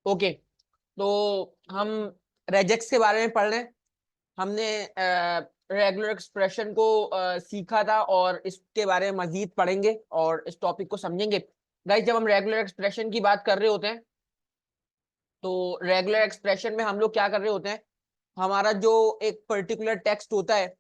Okay, तो हम regex के बारे में पढ़ रहे हैं। हमने रेगुलर एक्सप्रेशन को सीखा था और इसके बारे में मजीद पढ़ेंगे और इस टॉपिक को समझेंगे। गाइस, जब हम रेगुलर एक्सप्रेशन की बात कर रहे होते हैं तो रेगुलर एक्सप्रेशन में हम लोग क्या कर रहे होते हैं, हमारा जो एक पर्टिकुलर टेक्स्ट होता है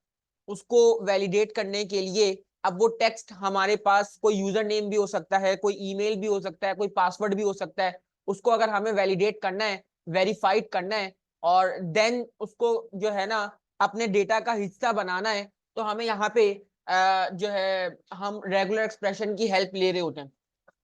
उसको वैलिडेट करने के लिए, अब वो टेक्स्ट हमारे पास कोई यूजर नेम भी हो सकता है, कोई ईमेल भी हो सकता है, कोई पासवर्ड भी हो सकता है, उसको अगर हमें वैलिडेट करना है, वेरीफाइड करना है और देन उसको जो है ना अपने डेटा का हिस्सा बनाना है, तो हमें यहाँ पे जो है हम रेगुलर एक्सप्रेशन की हेल्प ले रहे होते हैं।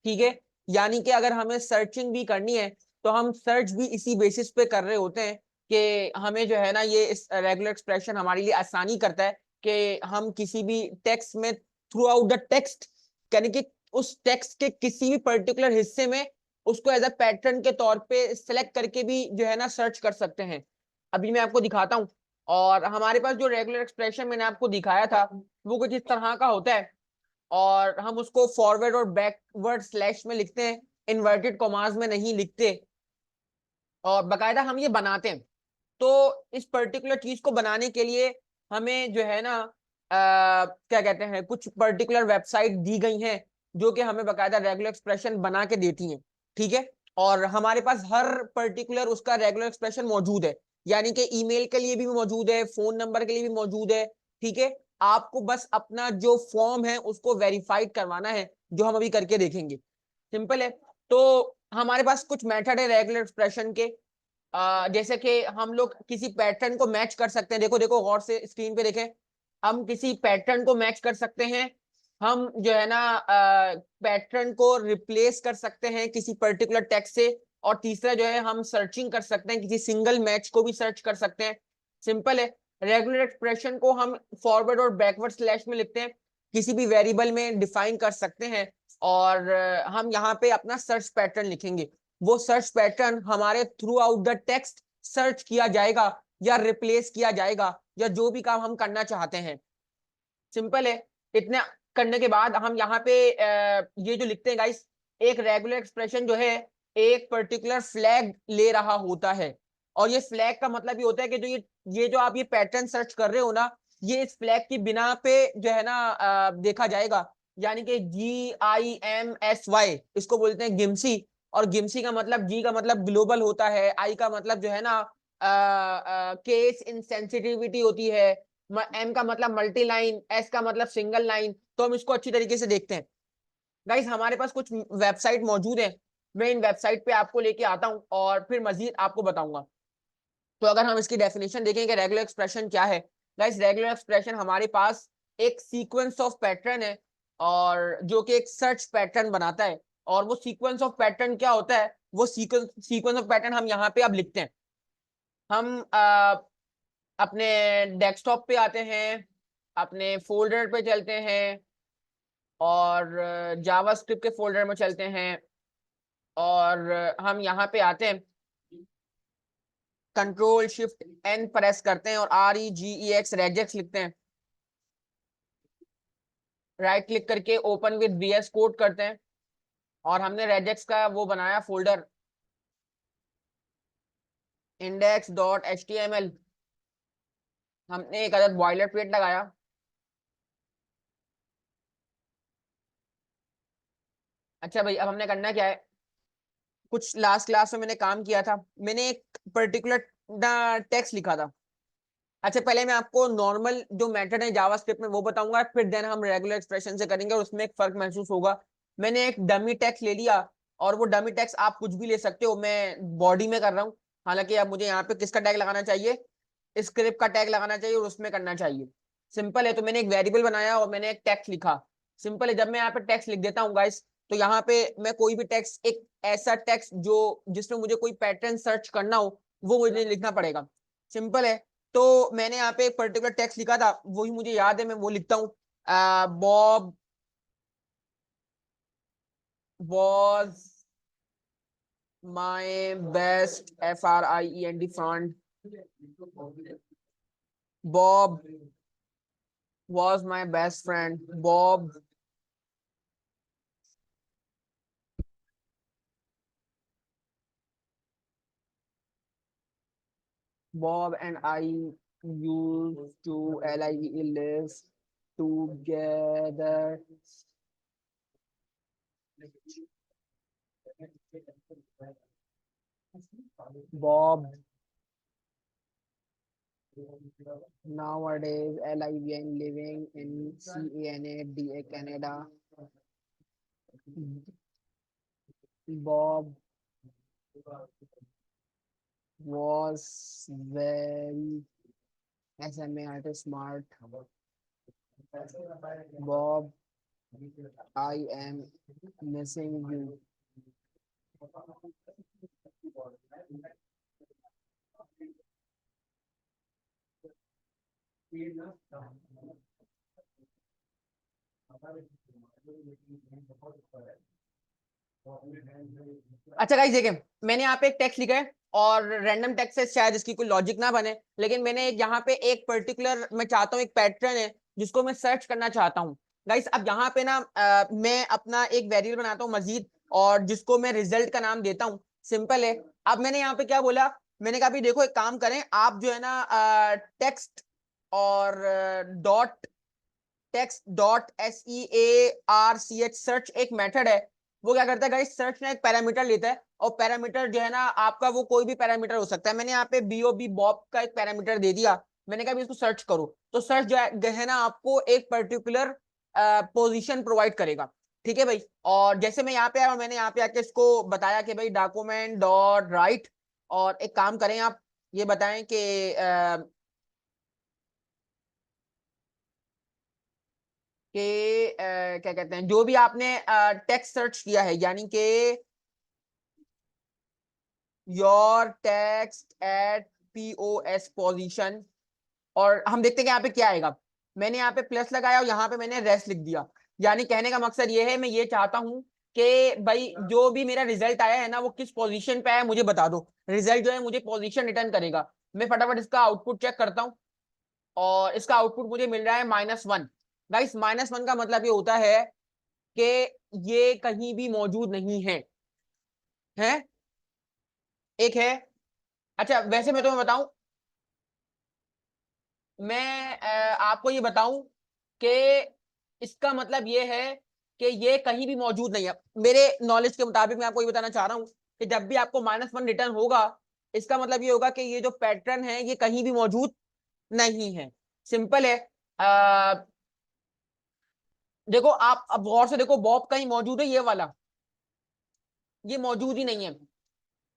ठीक है, यानी कि अगर हमें सर्चिंग भी करनी है तो हम सर्च भी इसी बेसिस पे कर रहे होते हैं कि हमें जो है ना ये इस रेगुलर एक्सप्रेशन हमारे लिए आसानी करता है कि हम किसी भी टेक्स्ट में थ्रू आउट द टेक्स्ट, यानी कि उस टेक्स्ट के किसी भी पर्टिकुलर हिस्से में उसको एज अ पैटर्न के तौर पे सिलेक्ट करके भी जो है ना सर्च कर सकते हैं। अभी मैं आपको दिखाता हूँ। और हमारे पास जो रेगुलर एक्सप्रेशन मैंने आपको दिखाया था वो कुछ इस तरह का होता है और हम उसको फॉरवर्ड और बैकवर्ड स्लैश में लिखते हैं, इन्वर्टेड कॉमास में नहीं लिखते और बकायदा हम ये बनाते हैं। तो इस पर्टिकुलर चीज को बनाने के लिए हमें जो है ना क्या कहते हैं, कुछ पर्टिकुलर वेबसाइट दी गई हैं जो कि हमें बकायदा रेगुलर एक्सप्रेशन बना के देती हैं। ठीक है, और हमारे पास हर पर्टिकुलर उसका रेगुलर एक्सप्रेशन मौजूद है, यानी कि ईमेल के लिए भी मौजूद है, फोन नंबर के लिए भी मौजूद है। ठीक है, आपको बस अपना जो फॉर्म है उसको वेरीफाइड करवाना है, जो हम अभी करके देखेंगे। सिंपल है। तो हमारे पास कुछ मेथड है रेगुलर एक्सप्रेशन के। जैसे कि हम लोग किसी पैटर्न को मैच कर सकते हैं। देखो देखो गौर से स्क्रीन पे देखें, हम किसी पैटर्न को मैच कर सकते हैं। हम जो है ना पैटर्न को रिप्लेस कर सकते हैं किसी पर्टिकुलर टेक्स्ट से। और तीसरा जो है हम सर्चिंग कर सकते हैं, किसी सिंगल मैच को भी सर्च कर सकते हैं। सिंपल है। रेगुलर एक्सप्रेशन को हम फॉरवर्ड और बैकवर्ड स्लैश में लिखते हैं, किसी भी वेरिएबल में डिफाइन कर सकते हैं और हम यहाँ पे अपना सर्च पैटर्न लिखेंगे। वो सर्च पैटर्न हमारे through out the text search किया जाएगा या रिप्लेस किया जाएगा या जो भी काम हम करना चाहते हैं। सिंपल है। इतने करने के बाद हम यहाँ पे ये जो लिखते हैं गाइस, एक रेगुलर एक्सप्रेशन जो है एक पर्टिकुलर फ्लैग ले रहा होता है। और ये फ्लैग का मतलब ये होता है कि जो ये जो आप ये पैटर्न सर्च कर रहे हो ना, ये इस फ्लैग की बिना पे जो है ना देखा जाएगा। यानी कि GIMSY इसको बोलते हैं गिम्सी। और गिम्सी का मतलब, जी का मतलब ग्लोबल होता है, आई का मतलब जो है ना केस इनसेंसिटिविटी होती है, एम का मतलब मल्टी लाइन, एस का मतलब सिंगल लाइन। तो हम इसको अच्छी तरीके से देखते हैं। गाइस, हमारे पास कुछ वेबसाइट मौजूद है, मैं इन वेबसाइट पे आपको लेके आता हूं और फिर मजीद आपको बताऊंगा। तो अगर हम इसकी डेफिनेशन देखें कि रेगुलर एक्सप्रेशन क्या है, गाइस रेगुलर एक्सप्रेशन हमारे पास एक सीक्वेंस ऑफ पैटर्न है और जो कि एक सर्च पैटर्न बनाता है। और वो सीक्वेंस ऑफ पैटर्न क्या होता है, वो सीक्वेंस ऑफ पैटर्न हम यहाँ पे अब लिखते हैं। हम अपने डेस्कटॉप पे आते हैं, अपने फोल्डर पे चलते हैं और जावास्क्रिप्ट के फोल्डर में चलते हैं और हम यहाँ पे आते हैं, Ctrl+Shift+N प्रेस करते हैं और REGEX रेजेक्स लिखते हैं। राइट क्लिक करके ओपन विद VS कोड करते हैं और हमने रेजेक्स का वो बनाया फोल्डर index.html। हमने एक अदद बॉयलर प्लेट लगाया। अच्छा भाई, अब हमने करना क्या है, कुछ लास्ट क्लास में मैंने काम किया था, मैंने एक पर्टिकुलर टेक्स्ट लिखा था। अच्छा, पहले मैं आपको नॉर्मल जो मेथड है जावास्क्रिप्ट में वो बताऊंगा, फिर देन हम रेगुलर एक्सप्रेशन से करेंगे और उसमें एक फर्क महसूस होगा। मैंने एक डमी टेक्स्ट ले लिया और वो डमी टेक्स्ट आप कुछ भी ले सकते हो, मैं बॉडी में कर रहा हूँ। हालांकि अब मुझे यहाँ पे किसका टैग लगाना चाहिए, स्क्रिप्ट का टैग लगाना चाहिए और उसमें करना चाहिए। सिंपल है। तो मैंने एक वेरिएबल बनाया और मैंने एक टेक्स्ट लिखा। सिंपल है। जब मैं यहाँ पे टेक्स्ट लिख देता हूँ गाइस, तो यहाँ पे मैं कोई भी टेक्स्ट, एक ऐसा टेक्स्ट जो जिसमें मुझे कोई पैटर्न सर्च करना हो वो मुझे लिखना पड़ेगा। सिंपल है। तो मैंने यहाँ पे एक पर्टिकुलर टेक्स्ट लिखा था, वही मुझे याद है, मैं वो लिखता हूँ। Bob was my best, FRIEND friend. Bob was my best friend. Bob Bob and I used to live together. Bob nowadays LIVN living in CANADA, Canada. Bob was very SMA artist smart. Bob, I am missing you. अच्छा guys देखें, मैंने यहाँ पे एक text लिखा है और random text है, शायद इसकी कोई लॉजिक ना बने, लेकिन मैंने यहाँ पे एक पर्टिकुलर मैं चाहता हूँ, एक पैटर्न है जिसको मैं सर्च करना चाहता हूँ गाइस। अब यहाँ पे ना मैं अपना एक वेरिएबल बनाता हूँ मजीद, और जिसको मैं रिजल्ट का नाम देता हूँ। सिंपल है। अब मैंने यहाँ पे क्या बोला, मैंने कहा भी देखो एक काम करें, आप जो है ना टेक्स्ट और dot text dot SEARCH search एक मेथड है। वो क्या करता है गाइस, सर्च ना एक पैरामीटर लेता है, और पैरामीटर जो है ना आपका वो कोई भी पैरामीटर हो सकता है। मैंने यहाँ पे BOB बॉब का एक पैरामीटर दे दिया, मैंने कहा भी इसको सर्च करो, तो सर्च जो है ना आपको एक पर्टिकुलर पोजीशन प्रोवाइड करेगा। ठीक है भाई। और जैसे मैं यहाँ पे आया और मैंने यहाँ पे आके इसको बताया कि भाई डॉक्यूमेंट डॉट राइट, और एक काम करें आप ये बताएं कि क्या कहते हैं, जो भी आपने टेक्स्ट सर्च किया है, यानी कि your text at POS position, और हम देखते हैं कि यहाँ पे क्या आएगा। मैंने यहाँ पे प्लस लगाया और यहाँ पे मैंने रेस्ट लिख दिया। यानी कहने का मकसद ये है, मैं ये चाहता हूँ कि भाई जो भी मेरा रिजल्ट आया है ना वो किस पोजीशन पे आया मुझे बता दो। रिजल्ट जो है मुझे पोजीशन रिटर्न करेगा। मैं फटाफट इसका आउटपुट चेक करता हूँ, और इसका आउटपुट मुझे मिल रहा है -1। गाइस -1 का मतलब ये होता है कि ये कहीं भी मौजूद नहीं है। है एक है। अच्छा वैसे मैं तुम्हें बताऊं, मैं आपको ये बताऊं कि इसका मतलब ये है कि ये कहीं भी मौजूद नहीं है। मेरे नॉलेज के मुताबिक मैं आपको ये बताना चाह रहा हूं कि जब भी आपको -1 रिटर्न होगा, इसका मतलब ये होगा कि ये जो पैटर्न है ये कहीं भी मौजूद नहीं है। सिंपल है। देखो आप अब गौर से देखो, बॉब कहीं मौजूद है ये वाला, ये मौजूद ही नहीं है।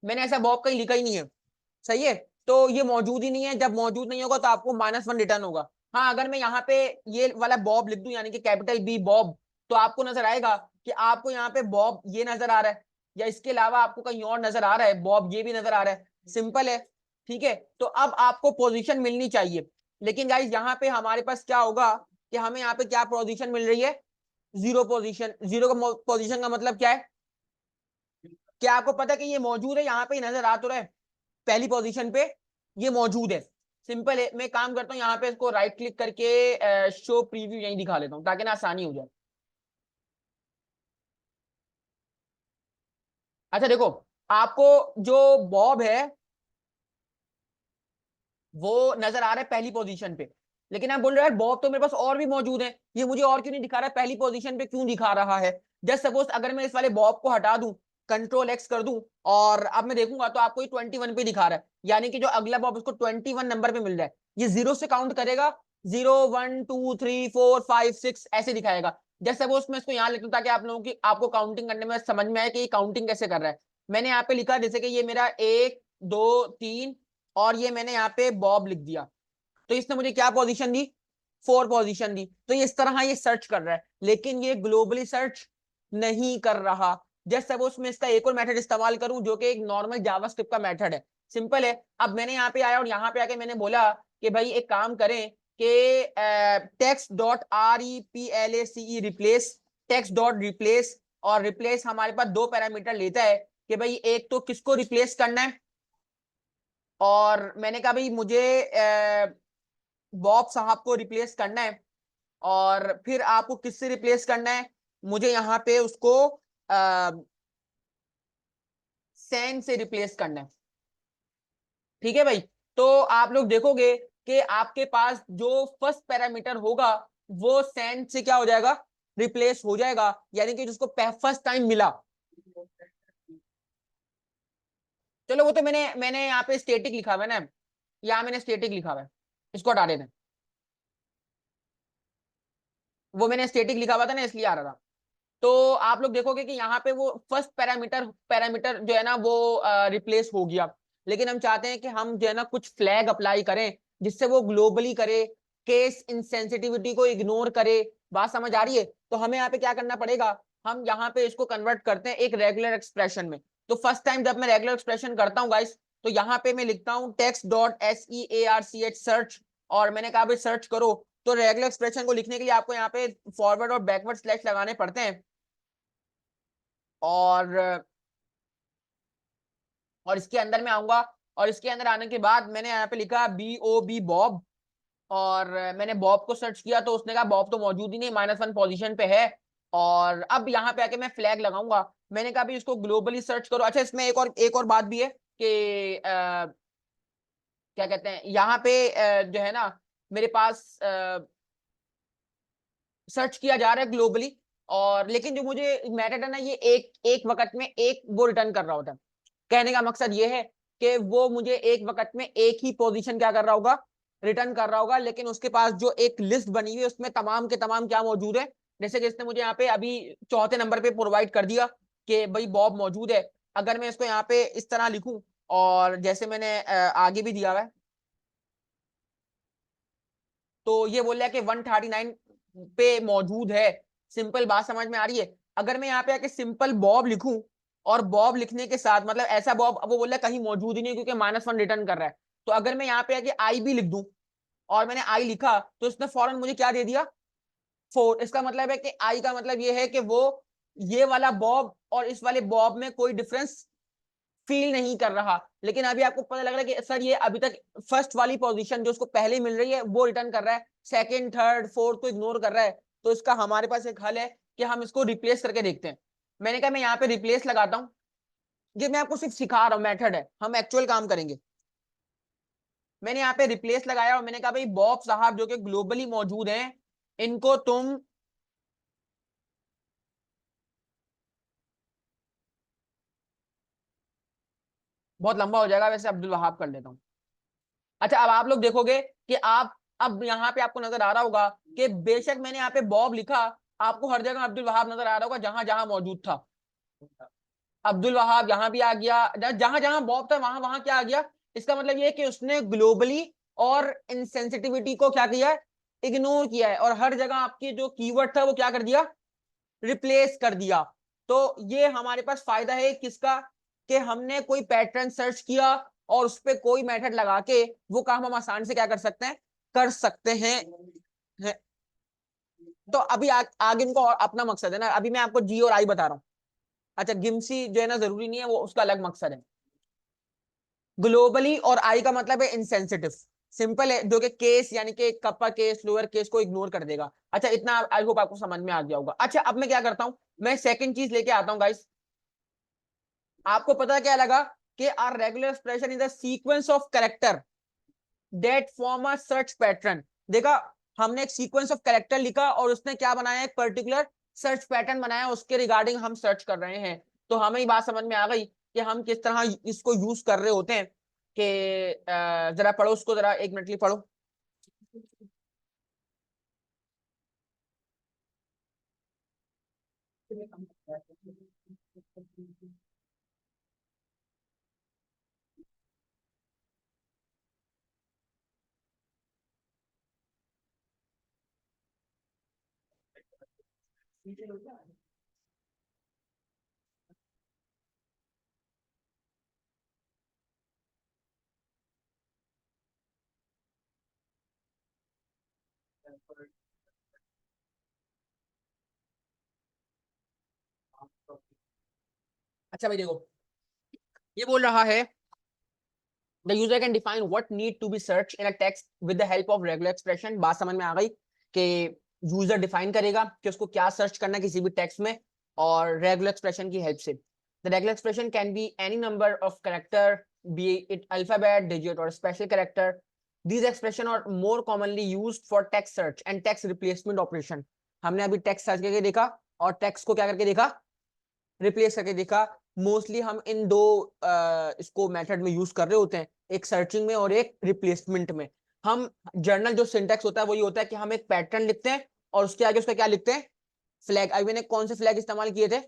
मैंने ऐसा बॉब कहीं लिखा ही नहीं है। सही है। तो ये मौजूद ही नहीं है, जब मौजूद नहीं होगा तो आपको -1 रिटर्न होगा। हाँ अगर मैं यहाँ पे ये वाला बॉब लिख दूं, यानी कि कैपिटल B बॉब, तो आपको नजर आएगा कि आपको यहाँ पे बॉब ये नजर आ रहा है, या इसके अलावा आपको कहीं और नजर आ रहा है बॉब ये भी नजर आ रहा है। सिंपल है। ठीक है। तो अब आपको पोजीशन मिलनी चाहिए, लेकिन गाइस यहाँ पे हमारे पास क्या होगा कि हमें यहाँ पे क्या पोजीशन मिल रही है, 0 पोजीशन। 0 का पोजीशन का मतलब क्या है, क्या आपको पता है कि ये मौजूद है, यहाँ पे नजर आ तो रहा है पहली पोजीशन पे ये मौजूद है। सिंपल है। मैं काम करता हूँ यहाँ पे इसको राइट क्लिक करके शो प्रीव्यू यहीं दिखा लेता हूँ ताकि ना आसानी हो जाए। अच्छा देखो, आपको जो बॉब है वो नजर आ रहा है पहली पोजीशन पे, लेकिन आप बोल रहे हो यार बॉब तो मेरे पास और भी मौजूद है, ये मुझे और क्यों नहीं दिखा रहा है, पहली पोजीशन पे क्यों दिखा रहा है। जस्ट सपोज अगर मैं इस वाले बॉब को हटा दूं, Ctrl+X कर दूं, और अब मैं देखूंगा तो आपको ये 21 पे दिखा रहा है, यानी कि जो अगला बॉब उसको 21 नंबर पे मिल रहा है। ये 0 से काउंट करेगा, 0 1 2 3 4 5 6 ऐसे दिखाएगा। जैसे सपोज मैं इसको यहाँ लिख दूं ताकि आप लोगों की आपको काउंटिंग करने में समझ में आए कि ये काउंटिंग कैसे कर रहा है। मैंने यहाँ पे लिखा जैसे कि ये मेरा 1 2 3, और ये मैंने यहाँ पे बॉब लिख दिया, तो इसने मुझे क्या पोजीशन दी, 4 पोजीशन दी। तो ये इस तरह ये सर्च कर रहा है, लेकिन ये ग्लोबली सर्च नहीं कर रहा। जैसे सपोज मैं इसका एक और मेथड इस्तेमाल करूं जो कि एक नॉर्मल जावास्क्रिप्ट का मेथड है। सिंपल है। अब मैंने यहाँ पे आया और यहाँ पे आके मैंने बोला कि भाई एक काम करें कि text dot REPLACE replace, text dot replace, और रिप्लेस हमारे पास दो पैरामीटर लेता है कि भाई एक तो किसको रिप्लेस करना है, और मैंने कहा भाई मुझे बॉब साहब को रिप्लेस करना है, और फिर आपको किससे रिप्लेस करना है, मुझे यहाँ पे उसको सैन से रिप्लेस करना है। ठीक है भाई। तो आप लोग देखोगे कि आपके पास जो फर्स्ट पैरामीटर होगा वो सेंड से क्या हो जाएगा, रिप्लेस हो जाएगा, यानी कि जिसको फर्स्ट टाइम मिला। चलो वो तो मैंने यहाँ पे स्टेटिक लिखा हुआ है ना, यहाँ मैंने स्टेटिक लिखा हुआ है, इसको हटा देना, वो मैंने स्टेटिक लिखा हुआ था ना इसलिए आ रहा था। तो आप लोग देखोगे कि यहाँ पे वो फर्स्ट पैरामीटर पैरामीटर जो है ना वो रिप्लेस हो गया, लेकिन हम चाहते हैं कि हम जो है ना कुछ फ्लैग अप्लाई करें जिससे वो ग्लोबली करे, केस इनसेंसिटिविटी को इग्नोर करे। बात समझ आ रही है? तो हमें यहाँ पे क्या करना पड़ेगा, हम यहाँ पे इसको कन्वर्ट करते हैं एक रेगुलर एक्सप्रेशन में। तो फर्स्ट टाइम जब मैं रेगुलर एक्सप्रेशन करता हूँ गाइस, तो यहाँ पे मैं लिखता हूँ टेक्स्ट डॉट SEARCH सर्च, और मैंने कहा भाई सर्च करो। तो रेगुलर एक्सप्रेशन को लिखने के लिए आपको यहाँ पे फॉरवर्ड और बैकवर्ड स्लैश लगाने पड़ते हैं, और इसके अंदर मैं आऊंगा, और इसके अंदर आने के बाद मैंने यहाँ पे लिखा BOB बॉब, और मैंने बॉब को सर्च किया तो उसने कहा बॉब तो मौजूद ही नहीं, -1 पोजीशन पे है। और अब यहाँ पे आके मैं फ्लैग लगाऊंगा, मैंने कहा भी इसको ग्लोबली सर्च करो। अच्छा इसमें एक और बात भी है कि क्या कहते हैं यहाँ पे जो है ना मेरे पास सर्च किया जा रहा है ग्लोबली, और लेकिन जो मुझे मैटर है ना ये एक एक वक्त में एक वो रिटर्न कर रहा होता है। कहने का मकसद ये है कि वो मुझे एक वक्त में एक ही पोजीशन क्या कर रहा होगा, रिटर्न कर रहा होगा, लेकिन उसके पास जो एक लिस्ट बनी हुई है उसमें तमाम के तमाम क्या मौजूद है। जैसे कि इसने मुझे यहाँ पे अभी चौथे नंबर पे प्रोवाइड कर दिया कि भाई बॉब मौजूद है। अगर मैं इसको यहाँ पे इस तरह लिखूं, और जैसे मैंने आगे भी दिया हुआ है, तो ये बोल रहा है कि 139 पे मौजूद है। सिंपल बात समझ में आ रही है? अगर मैं यहाँ पे आके सिंपल बॉब लिखूं, और बॉब लिखने के साथ मतलब ऐसा बॉब, अब वो बोल रहा है कहीं मौजूद ही नहीं क्योंकि -1 रिटर्न कर रहा है। तो अगर मैं यहाँ पे आके आई भी लिख दूं, और मैंने आई लिखा, तो इसने फौरन मुझे क्या दे दिया, 4। इसका मतलब है कि आई का मतलब ये है कि वो ये वाला बॉब और इस वाले बॉब में कोई डिफरेंस फील नहीं कर रहा। लेकिन अभी आपको पता लग रहा है कि सर ये अभी तक फर्स्ट वाली पोजीशन जो उसको पहले मिल रही है वो रिटर्न कर रहा है, सेकंड थर्ड फोर्थ को इग्नोर कर रहा है। तो इसका हमारे पास एक हल है कि हम इसको रिप्लेस करके देखते हैं। मैंने कहा मैं यहाँ पे रिप्लेस लगाता हूँ, ये मैं आपको सिर्फ सिखा रहा हूँ, मेथड है, हम एक्चुअल काम करेंगे। मैंने यहाँ पे रिप्लेस लगाया और मैंने कहा भाई बॉब साहब जो कि ग्लोबली मौजूद हैं, इनको तुम बहुत लंबा हो जाएगा वैसे, अब्दुल वहाब कर लेता हूँ। अच्छा अब आप लोग देखोगे कि आप अब यहाँ पे आपको नजर आ रहा होगा कि बेशक मैंने यहाँ पे बॉब लिखा, आपको हर जगह अब्दुल वहाब नजर आ रहा होगा जहां जहां मौजूद था। अब्दुल वहाब यहाँ भी आ गया, जहां जहां बॉब था वहां वहां क्या आ गया। इसका मतलब ये है कि उसने ग्लोबली और इनसेंसिटिविटी को क्या किया है, इग्नोर किया है, और हर जगह आपकी जो कीवर्ड था वो क्या कर दिया, रिप्लेस कर दिया। तो ये हमारे पास फायदा है किसका, कि हमने कोई पैटर्न सर्च किया और उस पर कोई मेथड लगा के वो काम हम आसान से क्या कर सकते हैं, कर सकते हैं। तो अभी आगे इनको और अपना मकसद है ना, अभी मैं आपको जी और आई बता रहा हूँ। अच्छा गिम्सी जो है ना जरूरी नहीं है, वो उसका अलग मकसद है। ग्लोबली और आई का मतलब है इंसेंसिटिव, सिंपल है, जो कि केस यानी कि कप्पा केस लोअर केस को इग्नोर कर देगा। अच्छा इतना आई होप आपको समझ में आ गया होगा। अच्छा अब मैं क्या करता हूं, मैं सेकंड चीज लेके आता हूं गाइस। आपको पता क्या लगा कि R regular expression is the sequence of character that form a search pattern. देखा, हमने एक सीक्वेंस ऑफ कैरेक्टर लिखा और उसने क्या बनाया, एक पर्टिकुलर सर्च पैटर्न बनाया, उसके रिगार्डिंग हम सर्च कर रहे हैं। तो हमें ये बात समझ में आ गई कि हम किस तरह इसको यूज कर रहे होते हैं। कि जरा पढ़ो उसको, जरा 1 मिनट के लिए पढ़ो। अच्छा भाई देखो, ये बोल रहा है the user can define what need to be searched in a text with the help of regular expression। बात समझ में आ गई कि यूजर डिफाइन करेगा कि उसको क्या सर्च करना है किसी भी टेक्स्ट में, और रेगुलर एक्सप्रेशन की हेल्प से। The regular expression can be any number of character be it alphabet, digit or special character. These expression are more commonly used for text search and text replacement operation. हमने अभी text search करके देखा और text को क्या करके देखा, replace करके देखा. मोस्टली हम इन दो इसको मेथड में यूज कर रहे होते हैं, एक सर्चिंग में और एक रिप्लेसमेंट में. हम जर्नल जो सिंटैक्स होता है वही होता है कि हम एक पैटर्न लिखते हैं और उसके आगे उसका क्या लिखते हैं, फ्लैग. अभी मैंने कौन से फ्लैग इस्तेमाल किए थे,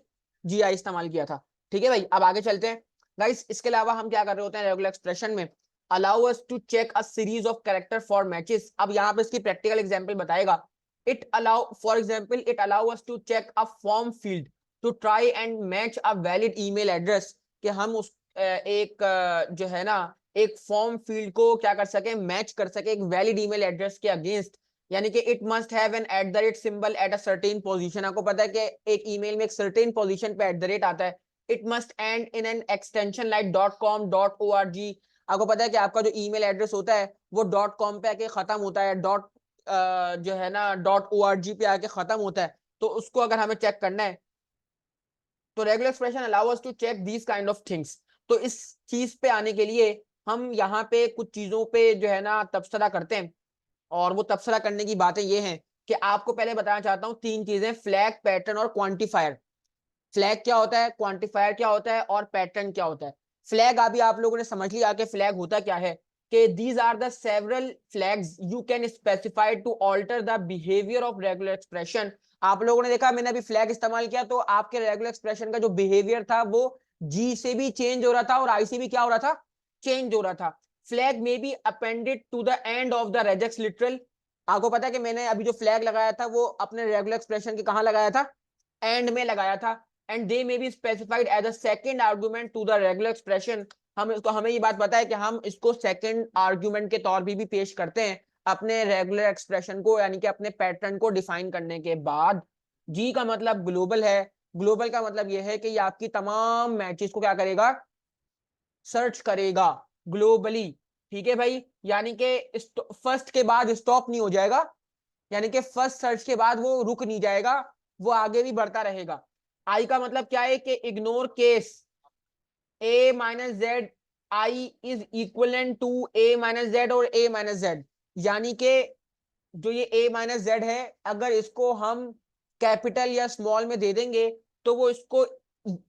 GI इस्तेमाल किया था. ठीक है भाई, अब आगे चलते हैं गाइस. इसके अलावा हम क्या कर रहे होते हैं रेगुलर एक्सप्रेशन में, allow us to check a series of character for matches. अब यहाँ पे इसकी प्रैक्टिकल एग्जांपल बताएगा. It allow for example it allow us to check a form field to try and match a valid email address. कि हम उस एक जो है ना एक फॉर्म फील्ड को क्या कर सके, मैच कर सके एक वैलिड ईमेल एड्रेस के अगेंस्ट. यानी कि it must have an @ symbol at a certain position. आपको पता है कि एक ईमेल में एक सर्टेन पोजीशन पे @ आता है. It must and in an extension like .com .org. आपको पता है कि आपका जो ईमेल एड्रेस होता है वो .com पे आके खत्म होता है, जो है ना .org पे आके खत्म होता है. तो उसको अगर हमें चेक करना है तो regular expression allow us to check these kind of things. तो इस चीज पे आने के लिए हम यहाँ पे कुछ चीजों पे जो है ना तबसरा करते हैं. और वो तबसरा करने की बातें ये हैं कि आपको पहले बताना चाहता हूँ तीन चीजें, फ्लैग, पैटर्न और क्वांटिफायर. फ्लैग क्या होता है, क्वांटिफायर क्या होता है और पैटर्न क्या होता है. फ्लैग अभी आप लोगों ने समझ लिया कि फ्लैग होता क्या है, कि these are the several flags you can specify to alter the behaviour of regular expression. आप लोगों ने देखा मैंने अभी फ्लैग इस्तेमाल किया तो आपके रेगुलर एक्सप्रेशन का जो बिहेवियर था वो जी से भी चेंज हो रहा था और आई से भी क्या हो रहा था, चेंज हो रहा था. फ्लैग में be appended to the end of the regex literal. आपको पता है कि मैंने अभी जो फ्लैग लगाया था वो अपने रेगुलर एक्सप्रेशन के कहां लगाया था, एंड में लगाया था. and they may be specified as a second argument to the regular expression. हमें ये बात पता है कि हम इसको सेकंड आर्गुमेंट के तौर पे भी पेश करते हैं अपने रेगुलर एक्सप्रेशन को, यानी कि अपने पैटर्न को डिफाइन करने के बाद. जी का मतलब ग्लोबल है. ग्लोबल का मतलब यह है कि ये आपकी तमाम मैचेस को क्या करेगा, सर्च करेगा ग्लोबली. ठीक है भाई, यानी कि फर्स्ट के बाद स्टॉप नहीं हो जाएगा, यानी कि फर्स्ट सर्च के बाद वो रुक नहीं जाएगा, वो आगे भी बढ़ता रहेगा. आई का मतलब क्या है कि ignore case a minus z i is equivalent to a minus z और a माइनस जेड. यानी कि जो ये a माइनस जेड है अगर इसको हम कैपिटल या स्मॉल में दे देंगे तो वो इसको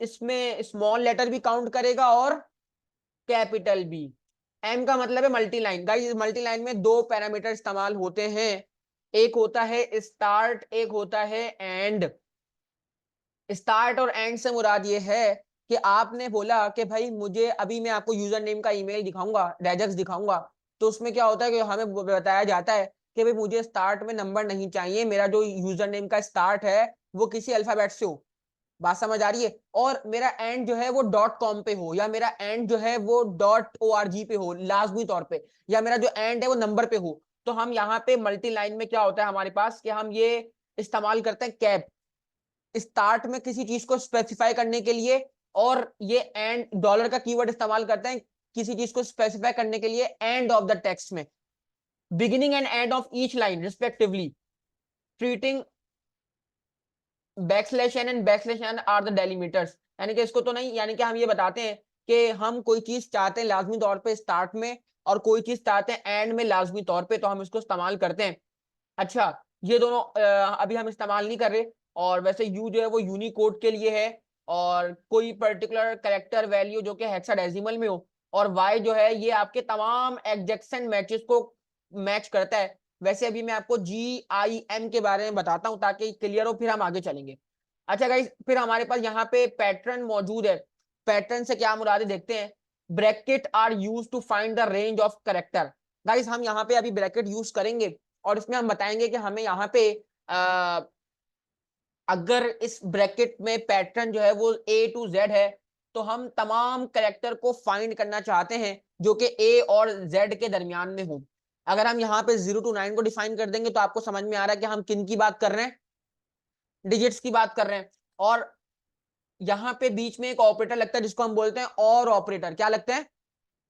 इसमें स्मॉल लेटर भी काउंट करेगा और कैपिटल भी. एम का मतलब है multi line. Guys multi line में दो पैरामीटर इस्तेमाल होते हैं, एक होता है स्टार्ट, एक होता है एंड. स्टार्ट और एंड से मुराद ये है कि आपने बोला कि भाई मुझे अभी मैं आपको यूजर नेम का ईमेल दिखाऊंगा, रेजेक्स दिखाऊंगा, तो उसमें क्या होता है कि हमें बताया जाता है कि भाई मुझे स्टार्ट में नंबर नहीं चाहिए, मेरा जो यूजर नेम का स्टार्ट है वो किसी अल्फाबेट से हो. बात समझ आ रही है. और मेरा एंड जो है वो .com पे हो, या मेरा एंड जो है वो .org पे हो लाजमी तौर पे, या मेरा जो एंड है वो नंबर पे हो. तो हम यहाँ पे मल्टी लाइन में क्या होता है हमारे पास कि हम ये इस्तेमाल करते हैं कैप, स्टार्ट में किसी चीज को स्पेसिफाई करने के लिए, और ये एंड डॉलर का कीवर्ड इस्तेमाल करते हैं किसी चीज को स्पेसिफाई करने के लिए एंड ऑफ द टेक्स्ट में, beginning and end of each line respectively. Treating backslash n and backslash n are the delimiters. यानी कि इसको तो नहीं, यानी कि हम ये बताते हैं कि हम कोई चीज चाहते हैं लाजमी तौर पे स्टार्ट में और कोई चीज चाहते हैं एंड में लाजमी तौर पे, तो हम इसको इस्तेमाल करते हैं. अच्छा, ये दोनों अभी हम इस्तेमाल नहीं कर रहे. और वैसे यू जो है वो यूनिकोड के लिए है, और कोई पर्टिकुलर कैरेक्टर वैल्यू जो कि हेक्साडेसिमल में हो, और वाई जो है ये आपके तमाम एडजेक्सेंट मैचेस को मैच करता है. वैसे अभी मैं आपको GIM के बारे में बताता हूं ताकि क्लियर हो, फिर हम आगे चलेंगे. अच्छा गाइस, फिर हमारे पास यहाँ पे पैटर्न मौजूद है. पैटर्न से क्या मुराद है देखते हैं. Bracket are use to find the range of character. Guys हम यहाँ पे अभी ब्रैकेट यूज करेंगे और इसमें हम बताएंगे कि हमें यहाँ पे अगर इस ब्रैकेट में पैटर्न जो है वो A to Z है तो हम तमाम कैरेक्टर को फाइंड करना चाहते हैं जो कि A और Z के दरमियान में हो. अगर हम यहाँ पे 0 to 9 को डिफाइन कर देंगे तो आपको समझ में आ रहा है कि हम किन की बात कर रहे हैं, डिजिट्स की बात कर रहे हैं. और यहाँ पे बीच में एक ऑपरेटर लगता है जिसको हम बोलते हैं और ऑपरेटर. क्या लगता है,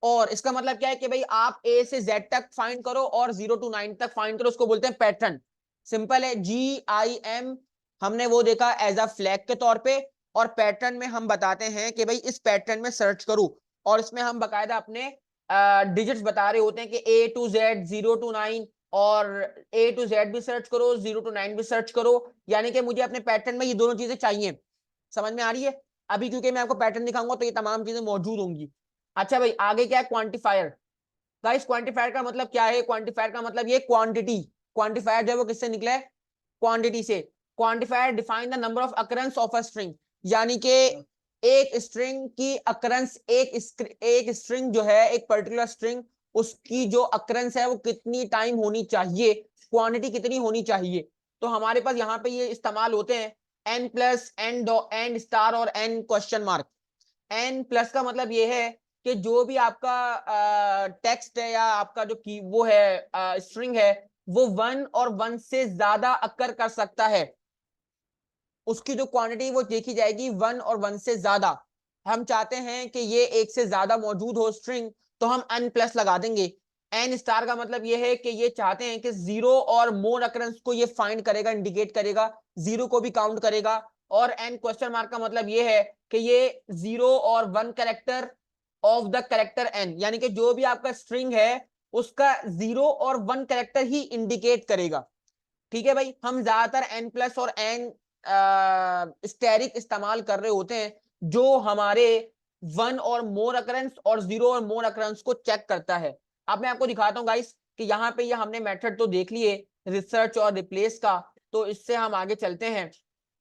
और. इसका मतलब क्या है कि भाई आप A से Z तक फाइंड करो और 0 to 9 तक फाइंड करो, उसको बोलते हैं पैटर्न. सिंपल है. GIM हमने वो देखा एज अ फ्लैग के तौर पे, और पैटर्न में हम बताते हैं कि भाई इस पैटर्न में सर्च करूं और इसमें हम बकायदा अपने डिजिट्स बता रहे होते हैं कि A to Z 0 to 9 और A to Z भी सर्च करो 0 to 9 भी सर्च करो, यानी कि मुझे अपने पैटर्न में ये दोनों चीजें चाहिए। समझ में आ रही है? अभी क्योंकि मैं आपको पैटर्न दिखाऊंगा तो ये तमाम चीजें मौजूद होंगी। अच्छा भाई, आगे क्या है? क्वांटिफायर। गाइस क्वांटिफायर का मतलब क्या है? क्वांटिफायर का मतलब ये क्वांटिटी। क्वांटिफायर जो है वो किससे निकला है? क्वांटिटी से। Quantifier define the number of occurrence of a string, यानी कि एक स्ट्रिंग की अकरेंस, एक स्ट्रिंग जो है, एक पर्टिकुलर स्ट्रिंग, उसकी जो अकरेंस है वो कितनी टाइम होनी चाहिए, क्वांटिटी कितनी होनी चाहिए। तो हमारे पास यहाँ पे ये इस्तेमाल होते हैं n प्लस एन स्टार और n question mark. n plus का मतलब ये है कि जो भी आपका टेक्स्ट है या आपका जो की वो है स्ट्रिंग है, वो 1 और 1 से ज्यादा अकर कर सकता है। उसकी जो क्वांटिटी वो देखी जाएगी 1 और 1 से ज्यादा। हम चाहते हैं कि ये एक से ज्यादा मौजूद हो स्ट्रिंग, तो हम n प्लस लगा देंगे। n स्टार का मतलब ये है कि ये चाहते हैं कि 0 और मोर अकरेंस को ये फाइंड करेगा, इंडिकेट करेगा, 0 को भी काउंट करेगा। और n क्वेश्चन मार्क का मतलब ये है कि ये 0 और 1 character of the character n, यानी कि जो भी आपका स्ट्रिंग है उसका 0 और 1 कैरेक्टर ही इंडिकेट करेगा। ठीक है भाई, हम ज्यादातर n प्लस और n स्टेरिक इस्तेमाल कर रहे होते हैं, जो हमारे 1 और मोर अकरेंस और 0 और मोर अकरेंस को चेक करता है। अब मैं आपको दिखाता हूँ गाइस कि यहाँ पे ये हमने मेथड तो देख लिए रिसर्च और रिप्लेस का, तो इससे हम आगे चलते हैं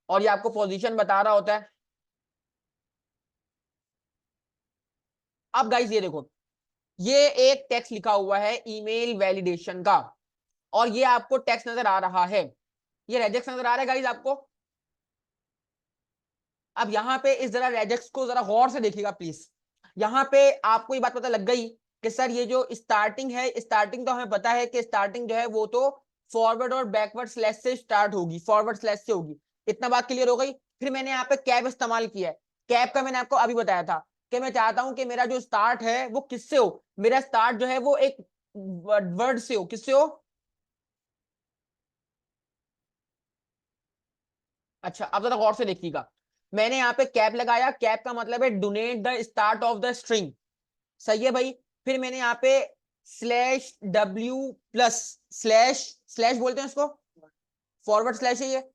और ये आपको पोजीशन बता रहा होता है। अब गाइस ये देखो, ये एक टेक्स्ट लिखा हुआ है ईमेल वैलिडेशन का, और ये आपको टेक्स्ट नजर आ रहा है, ये रेजेक्स नजर आ रहा है गाइस आपको। अब यहाँ पे इस जरा रेजेक्स को जरा गौर से देखिएगा प्लीज। यहाँ पे आपको ये बात पता लग गई कि सर ये जो स्टार्टिंग है, स्टार्टिंग तो हमें पता है कि स्टार्टिंग जो है वो तो फॉरवर्ड और बैकवर्ड स्लैश से स्टार्ट होगी, फॉरवर्ड स्लैश से होगी। इतना बात क्लियर हो गई। फिर मैंने यहाँ पे कैप इस्तेमाल किया है। कैप का मैंने आपको अभी बताया था कि मैं चाहता हूं कि मेरा जो स्टार्ट है वो किससे हो, मेरा स्टार्ट जो है वो एक वर्ड से हो। किससे हो? अच्छा, अब जरा गौर से देखिएगा। मैंने यहाँ पे कैप लगाया, कैप का मतलब है donate the start of the string. सही है भाई। फिर मैंने यहाँ पे slash W plus, slash slash बोलते हैं उसको, फॉरवर्ड स्लैश है ये,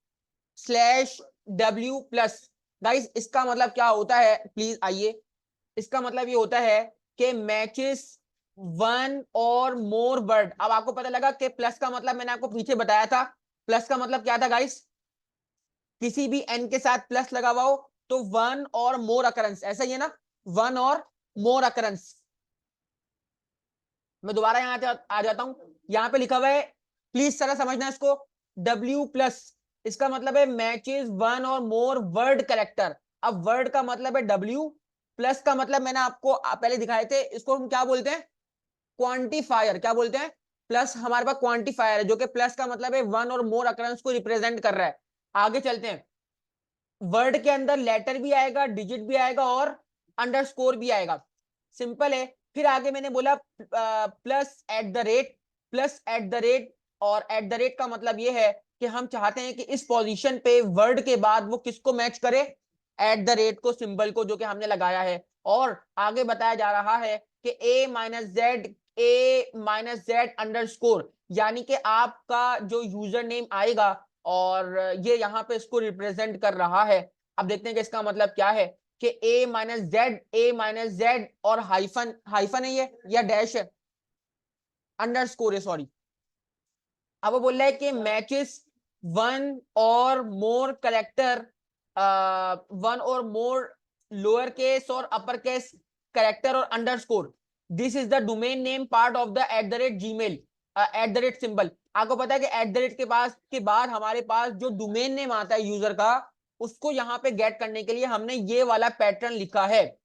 स्लैश डब्ल्यू प्लस। गाइस इसका मतलब क्या होता है, प्लीज आइए। इसका मतलब ये होता है कि मैचेस 1 और मोर वर्ड। अब आपको पता लगा कि प्लस का मतलब मैंने आपको पीछे बताया था, प्लस का मतलब क्या था गाइस? किसी भी एन के साथ प्लस लगा हुआ हो तो 1 और मोर अकरेंस, ऐसा ही है ना, 1 और मोर अकरेंस। मैं दोबारा यहाँ आ जाता हूं, यहाँ पे लिखा हुआ है, प्लीज सारा समझना इसको, W प्लस, इसका मतलब है मैचेस 1 और मोर वर्ड कैरेक्टर। अब वर्ड का मतलब है W, प्लस का मतलब मैंने आपको पहले दिखाए थे, इसको हम क्या बोलते हैं? क्वांटिफायर। क्या बोलते हैं? प्लस हमारे पास क्वांटिफायर है, जो कि प्लस का मतलब है 1 और मोर अकरेंस को रिप्रेजेंट कर रहा है। आगे चलते हैं। वर्ड के अंदर लेटर भी आएगा, डिजिट भी आएगा और अंडरस्कोर भी आएगा। सिंपल है। फिर आगे मैंने बोला plus at the rate, plus at the rate, और एट द रेट का मतलब ये है कि हम चाहते हैं कि इस पोजीशन पे वर्ड के बाद वो किसको मैच करे? एट द रेट को, सिंबल को, जो कि हमने लगाया है। और आगे बताया जा रहा है कि ए माइनस जेड अंडरस्कोर, यानी कि आपका जो यूजर नेम आएगा और ये यहाँ पे इसको रिप्रेजेंट कर रहा है। अब देखते हैं कि इसका मतलब क्या है कि ए माइनस जेड और हाइफन, हाइफन है ये या डैश है, अंडरस्कोर है, सॉरी। अब वो बोल रहा है कि मैचेस 1 और मोर करेक्टर, 1 और मोर लोअर केस और अपर केस करेक्टर और underscore. This is the domain name part of the at the rate Gmail, at the rate symbol. आपको पता है कि एट द रेट के बाद हमारे पास जो डोमेन नेम आता है यूजर का, उसको यहाँ पे गेट करने के लिए हमने ये वाला पैटर्न लिखा है।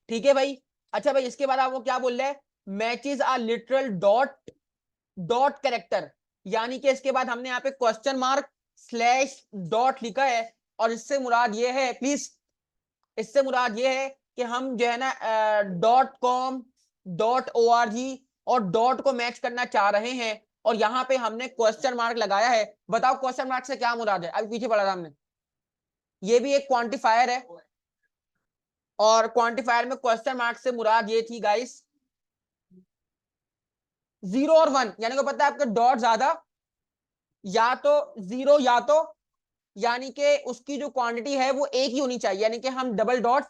ठीक है भाई। अच्छा भाई, इसके बाद आपको क्या बोल रहे हैं? Matches are literal dot, dot character, यानी कि इसके बाद हमने यहाँ पे क्वेश्चन मार्क स्लैश डॉट लिखा है। और इससे मुराद ये है, प्लीज, इससे मुराद ये है कि हम जो है ना .com, .org और डॉट को मैच करना चाह रहे हैं, और यहाँ पे हमने क्वेश्चन मार्क लगाया है। बताओ क्वेश्चन मार्क से क्या मुराद है? अभी पीछे पढ़ा था हमने, ये भी एक क्वांटिफायर है। और क्वांटिफायर में क्वेश्चन मार्क से मुराद ये थी गाइस 0 और 1, यानी कि पता है आपके डॉट ज्यादा या तो 0 या तो, यानी कि उसकी जो क्वांटिटी है वो एक ही होनी चाहिए, यानी कि हम डबल डॉट,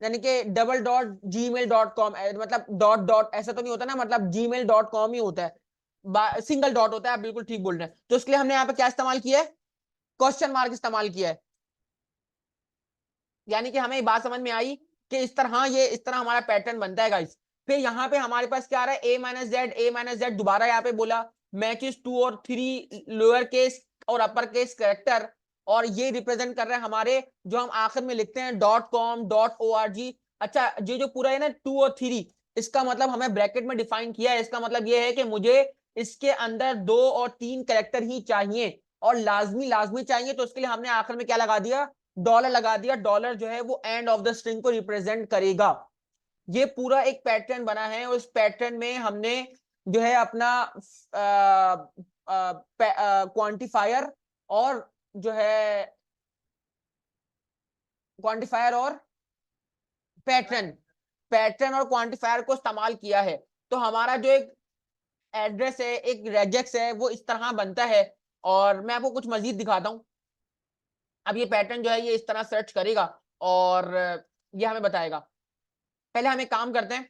यानी कि double.gmail.com, मतलब डॉट डॉट ऐसा तो नहीं होता ना, मतलब gmail.com ही होता है, सिंगल डॉट होता है, आप बिल्कुल ठीक बोल रहे हैं। तो इसलिए हमने यहाँ पे क्या इस्तेमाल किया है, क्वेश्चन मार्क इस्तेमाल किया है। यानी कि हमें बात समझ में आई कि इस तरह, हाँ ये इस तरह हमारा पैटर्न बनता है गाइस। फिर यहाँ पे हमारे पास क्या आ रहा है, a-z दोबारा यहाँ पे बोला, मैचेस 2 और 3 लोअर केस और अपर केस कैरेक्टर, और ये रिप्रेजेंट कर रहे हैं हमारे जो हम आखिर में लिखते हैं .com.org। अच्छा, ये जो पूरा है ना 2 और 3, इसका मतलब हमें ब्रैकेट में डिफाइन किया है, इसका मतलब ये है कि मुझे इसके अंदर 2 और 3 कैरेक्टर ही चाहिए और लाजमी लाजमी चाहिए, तो उसके लिए हमने आखिर में क्या लगा दिया, डॉलर लगा दिया। डॉलर जो है वो एंड ऑफ द स्ट्रिंग को रिप्रेजेंट करेगा। ये पूरा एक पैटर्न बना है, और उस पैटर्न में हमने जो है अपना क्वांटिफायर और जो है क्वांटिफायर और पैटर्न, पैटर्न और क्वांटिफायर को इस्तेमाल किया है। तो हमारा जो एक एड्रेस है, एक रेजेक्स है, वो इस तरह बनता है। और मैं आपको कुछ मजीद दिखाता हूं। अब ये पैटर्न जो है ये इस तरह सर्च करेगा और ये हमें बताएगा। पहले हम एक काम करते हैं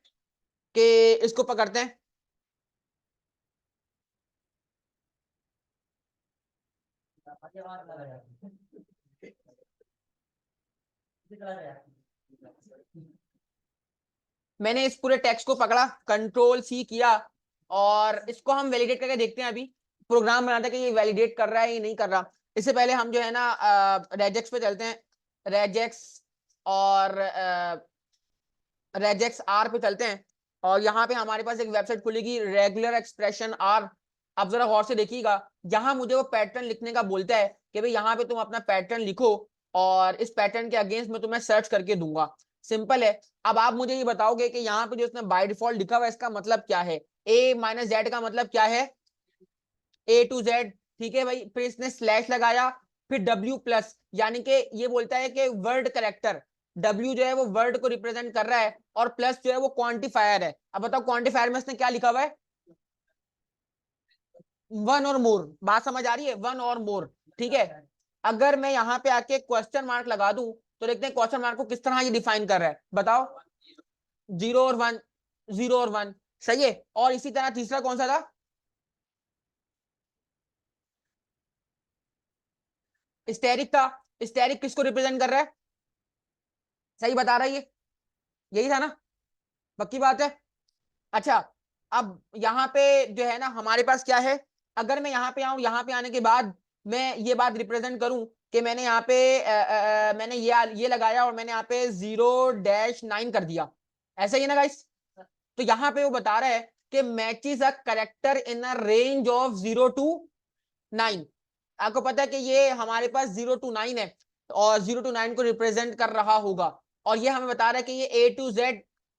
कि इसको पकड़ते हैं, मैंने इस पूरे टेक्स्ट को पकड़ा, कंट्रोल सी किया, और इसको हम वैलिडेट करके देखते हैं। अभी प्रोग्राम बनाते हैं कि ये वैलिडेट कर रहा है या नहीं कर रहा। इससे पहले हम जो है ना रेजेक्स पे चलते हैं, रेजेक्स और रेजेक्स आर पे चलते हैं, और यहाँ पे हमारे पास एक वेबसाइट खुलेगी, रेगुलर एक्सप्रेशन आर। अब जरा गौर से देखिएगा, यहाँ मुझे वो पैटर्न लिखने का बोलता है कि भाई यहाँ पे तुम अपना पैटर्न लिखो, और इस पैटर्न के अगेंस्ट में तुम्हें सर्च करके दूंगा। सिंपल है। अब आप मुझे ये बताओगे कि यहाँ पे जो इसने बाय डिफॉल्ट लिखा हुआ है इसका मतलब क्या है, a-z का मतलब क्या है, A to Z। ठीक है भाई, फिर इसने स्लैश लगाया, फिर W प्लस, यानी कि ये बोलता है कि वर्ड करेक्टर, W जो है वो वर्ड को रिप्रेजेंट कर रहा है, और प्लस जो है वो क्वांटिफायर है। अब बताओ क्वांटिफायर में इसने क्या लिखा हुआ है, 1 और मोर। बात समझ आ रही है, 1 और मोर। ठीक है। अगर मैं यहाँ पे आके क्वेश्चन मार्क लगा दूं, तो देखते हैं क्वेश्चन मार्क को किस तरह ये डिफाइन कर रहा है, बताओ। 0 और 1, 0 और 1, सही है। और इसी तरह तीसरा कौन सा था, स्टेरिक था। स्टेरिक किसको रिप्रेजेंट कर रहा है, सही बता रहा है ये, यही था ना, पक्की बात है। अच्छा, अब यहाँ पे जो है ना हमारे पास क्या है, अगर मैं यहाँ पे आऊं, यहाँ पे आने के बाद मैं ये बात रिप्रेजेंट करूं कि मैंने यहाँ पे मैंने ये लगाया और मैंने यहाँ पे 0-9 कर दिया, ऐसा ही है ना गाइस। तो यहाँ पे वो बता रहा है कि matches a character in a range of 0 to 9। आपको पता है कि ये हमारे पास 0 to 9 है, और 0 to 9 को रिप्रेजेंट कर रहा होगा, और ये हमें बता रहा है कि ये A to Z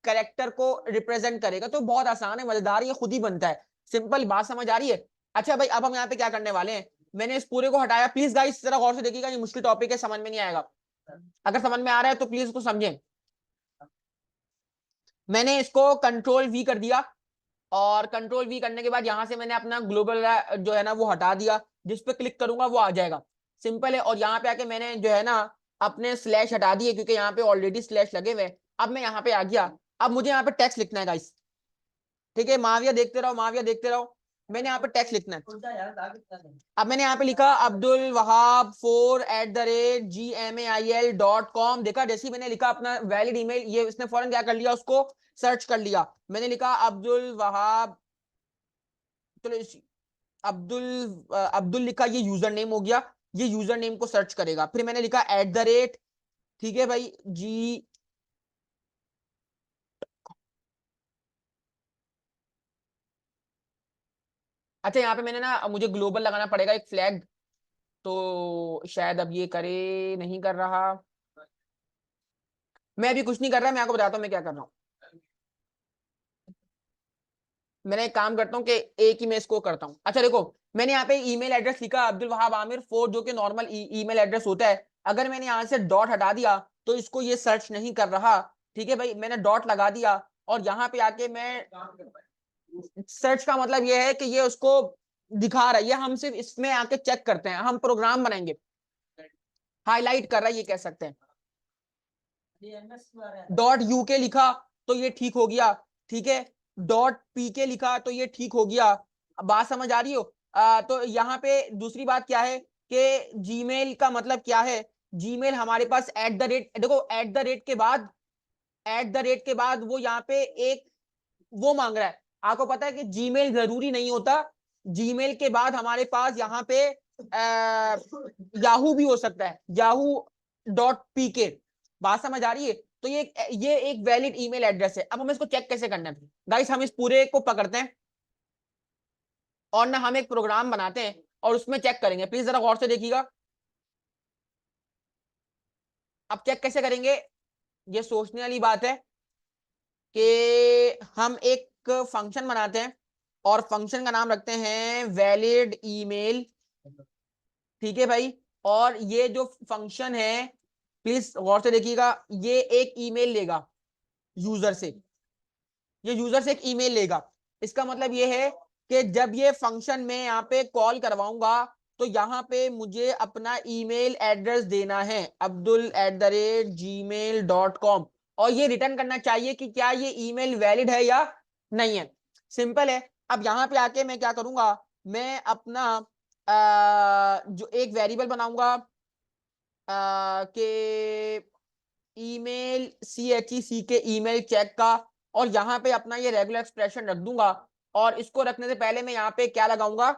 करेक्टर को रिप्रेजेंट करेगा। तो बहुत आसान है, मजेदार, ये खुद ही बनता है। सिंपल बात समझ आ रही है। अच्छा भाई, अब हम यहाँ पे क्या करने वाले हैं, मैंने इस पूरे को हटाया। प्लीज गाइस जरा गौर से देखिएगा, ये मुश्किल टॉपिक है, समझ में नहीं आएगा। अगर समझ में आ रहा है तो प्लीज उसको समझें। मैंने इसको कंट्रोल V कर दिया, और कंट्रोल V करने के बाद यहां से मैंने अपना ग्लोबल जो है ना वो हटा दिया, जिस पे क्लिक करूंगा वो आ जाएगा। सिंपल है। और यहाँ पे आके मैंने जो है ना अपने स्लैश हटा दिए, क्योंकि यहाँ पे ऑलरेडी स्लैश लगे हुए हैं। अब मैं यहाँ पे आ गया, अब मुझे यहाँ पे टेक्स्ट लिखना है गाइस। ठीक है, माविया देखते रहो, माविया देखते रहो। मैंने यहाँ पे टेक्स्ट लिखना है। अब मैंने यहाँ पे लिखा अब्दुल वहाब 4@gmail.com। देखा, जैसे ही मैंने लिखा अपना वैलिड ईमेल, ये इसने फौरन क्या कर लिया, उसको सर्च कर लिया। मैंने लिखा अब्दुल वहाब, चलो अब्दुल अब्दुल लिखा, ये यूजर नेम हो गया, ये यूजर नेम को सर्च करेगा। फिर मैंने लिखा @ ठीक है भाई जी। अच्छा, यहाँ पे मैंने ना, मुझे ग्लोबल लगाना पड़ेगा एक फ्लैग, तो शायद अब ये करे, नहीं कर रहा। मैं अभी कुछ नहीं कर रहा, मैं आपको बताता हूँ मैं क्या कर रहा हूँ। मैंने एक काम करता हूँ कि एक ही मैं इसको करता हूँ। अच्छा देखो, मैंने यहाँ पे ईमेल एड्रेस लिखा अब्दुल वहाब आमिर 4, जो कि नॉर्मल ईमेल एड्रेस होता है। अगर मैंने यहाँ से डॉट हटा दिया, तो इसको ये सर्च नहीं कर रहा। ठीक है भाई, मैंने डॉट लगा दिया और यहाँ पे आके मैं सर्च का मतलब ये है कि ये उसको दिखा रहा है। ये हम सिर्फ इसमें आके चेक करते हैं, हम प्रोग्राम बनाएंगे। हाईलाइट कर रहा है ये कह सकते हैं। डॉट यू के लिखा तो ये ठीक हो गया। ठीक है, डॉट पी के लिखा तो ये ठीक हो गया। बात समझ आ रही हो? तो यहाँ पे दूसरी बात क्या है कि जीमेल का मतलब क्या है। जीमेल हमारे पास एट द रेट, देखो एट द रेट के बाद, एट द रेट के बाद वो यहाँ पे एक वो मांग रहा है। आपको पता है कि जीमेल जरूरी नहीं होता, जीमेल के बाद हमारे पास यहाँ पे याहू भी हो सकता है, याहू डॉट पी के। बात समझ आ रही है? तो ये एक वैलिड ईमेल एड्रेस है। अब हम इसको चेक कैसे करना है गाइस, हम इस पूरे को पकड़ते हैं और ना हम एक प्रोग्राम बनाते हैं और उसमें चेक करेंगे। प्लीज जरा गौर से देखिएगा। अब चेक कैसे करेंगे, ये सोचने वाली बात है कि हम एक फंक्शन बनाते हैं और फंक्शन का नाम रखते हैं वैलिड ईमेल। ठीक है भाई, और ये जो फंक्शन है प्लीज गौर से देखिएगा, ये एक ईमेल लेगा यूजर से, ये यूजर से एक ईमेल लेगा। इसका मतलब ये है कि जब ये फंक्शन में यहाँ पे कॉल करवाऊंगा तो यहाँ पे मुझे अपना ईमेल एड्रेस देना है abdul@gmail.com और ये रिटर्न करना चाहिए कि क्या ये ईमेल वैलिड है या नहीं है। सिंपल है। अब यहाँ पे आके मैं क्या करूंगा, मैं अपना जो एक वेरिएबल बनाऊंगा कि ईमेल सी के ईमेल चेक का, और यहाँ पे अपना ये रेगुलर एक्सप्रेशन रख दूंगा। और इसको रखने से पहले मैं यहाँ पे क्या लगाऊंगा,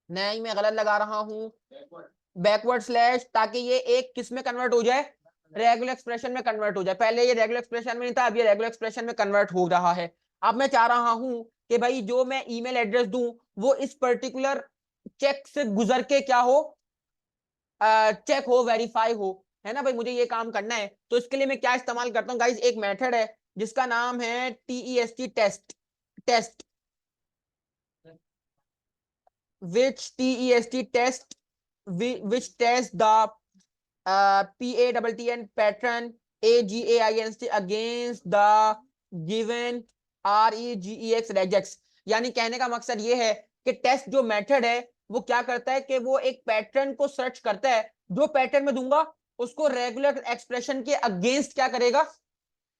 नहीं मैं गलत लगा रहा हूं, बैकवर्ड स्लैश, ताकि ये एक किस में कन्वर्ट हो जाए, रेगुलर एक्सप्रेशन में कन्वर्ट हो जाए। पहले ये रेगुलर एक्सप्रेशन में नहीं था, अब ये रेगुलर एक्सप्रेशन में कन्वर्ट हो रहा है। अब मैं चाह रहा हूं कि भाई जो मैं ईमेल एड्रेस दूं वो इस पर्टिकुलर चेक से गुजर के क्या हो, चेक हो, वेरीफाई हो, है ना भाई। मुझे ये काम करना है तो इसके लिए मैं क्या इस्तेमाल करता हूँ गाइस, एक मेथड है जिसका नाम है TEST test, test TEST test which test the PATTN pattern AGAINST against the given REGEX regex। यानी कहने का मकसद ये है कि टेस्ट जो मेथड है वो क्या करता है कि वो एक पैटर्न को सर्च करता है, जो पैटर्न में दूंगा उसको रेगुलर एक्सप्रेशन के अगेंस्ट क्या करेगा,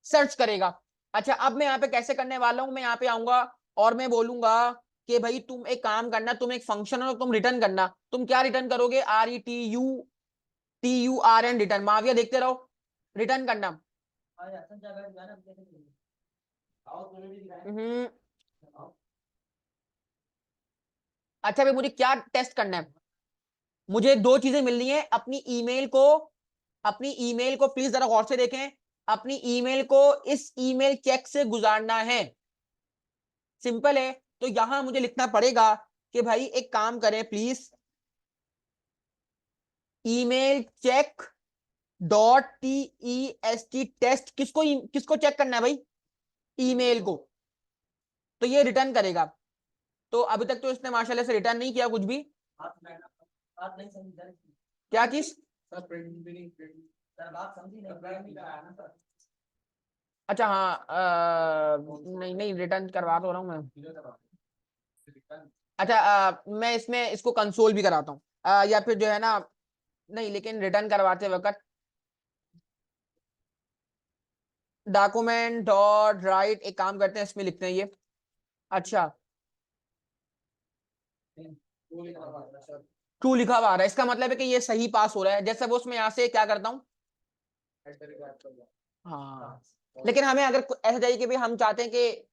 सर्च करेगा। अच्छा, अब मैं यहाँ पे कैसे करने वाला हूं, मैं यहाँ पे आऊंगा और मैं बोलूंगा कि भाई तुम एक काम करना, तुम एक फंक्शन हो, तुम रिटर्न करना। तुम क्या रिटर्न करोगे, RETURN रिटर्न। माविया देखते रहो, रिटर्न करना। हम्म, अच्छा भाई मुझे क्या टेस्ट करना है, मुझे दो चीजें मिलनी है। अपनी ईमेल को, अपनी ईमेल को प्लीज जरा गौर से देखें, अपनी ईमेल को इस ईमेल चेक से गुजारना है। सिंपल है। तो यहां मुझे लिखना पड़ेगा कि भाई एक काम करें please, email check dot TEST test. किसको किसको चेक करना है भाई, ईमेल को। तो ये रिटर्न करेगा। तो अभी तक तो इसने माशाल्लाह से रिटर्न नहीं किया कुछ भी। क्या चीज, अच्छा हाँ, नहीं नहीं रिटर्न करवा तो रहा हूँ मैं। अच्छा, मैं इसमें इसको कंसोल भी कराता हूँ, या फिर जो है ना, नहीं लेकिन रिटर्न करवाते वक्त डॉक्यूमेंट डॉट राइट, एक काम करते हैं इसमें लिखते हैं ये। अच्छा, ट्रू लिखा हुआ आ रहा है, इसका मतलब है कि ये सही पास हो रहा है। जैसे वो उसमें यहाँ से क्या करता हूँ, हाँ, लेकिन हमें अगर ऐसा चाहिए कि भाई हम चाहते हैं कि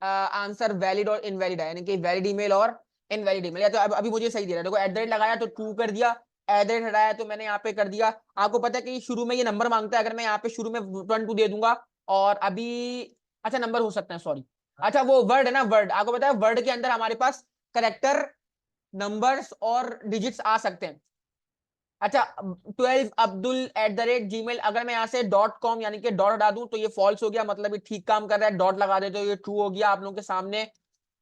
आंसर वैलिड और इनवैलिड है, यानी कि वैलिड ईमेल और इनवैलिड ईमेल। या तो अभी मुझे सही दे रहा है, देखो एट द रेट लगाया तो ट्रू कर दिया, एट द रेट हटाया तो मैंने यहाँ पे कर दिया। आपको पता है कि शुरू में ये नंबर मांगता है, अगर मैं यहाँ पे शुरू में 1 2 दे दूंगा और अभी, अच्छा नंबर हो सकता है, सॉरी। अच्छा वो वर्ड है ना, वर्ड, आपको पता है वर्ड के अंदर हमारे पास करेक्टर, नंबर्स और डिजिट्स आ सकते हैं। अच्छा, 12abdul@gmail, अगर मैं यहाँ से .com यानी कि डॉट हटा दूं तो ये फॉल्स हो गया, मतलब ये ठीक काम कर रहा है। डॉट लगा दे तो ये ट्रू हो गया आप लोगों के सामने।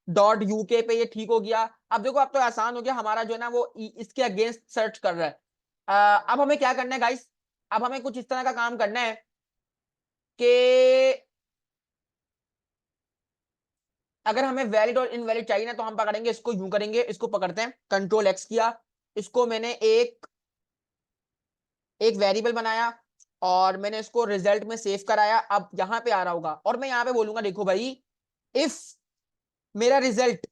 .uk पे ये ठीक हो गया। अब देखो अब तो आसान हो गया हमारा, जो है ना वो इसके अगेंस्ट सर्च कर रहा है। अब हमें क्या करना है गाइस, अब हमें कुछ इस तरह का काम करना है कि अगर हमें वैलिड और इनवैलिड चाहिए ना, तो हम पकड़ेंगे इसको, यूं करेंगे, इसको पकड़ते हैं, कंट्रोल एक्स किया, इसको मैंने एक वेरिएबल बनाया और मैंने इसको रिजल्ट में सेव कराया। अब यहां पे आ रहा होगा और मैं यहां पे बोलूंगा देखो भाई, इफ मेरा रिजल्ट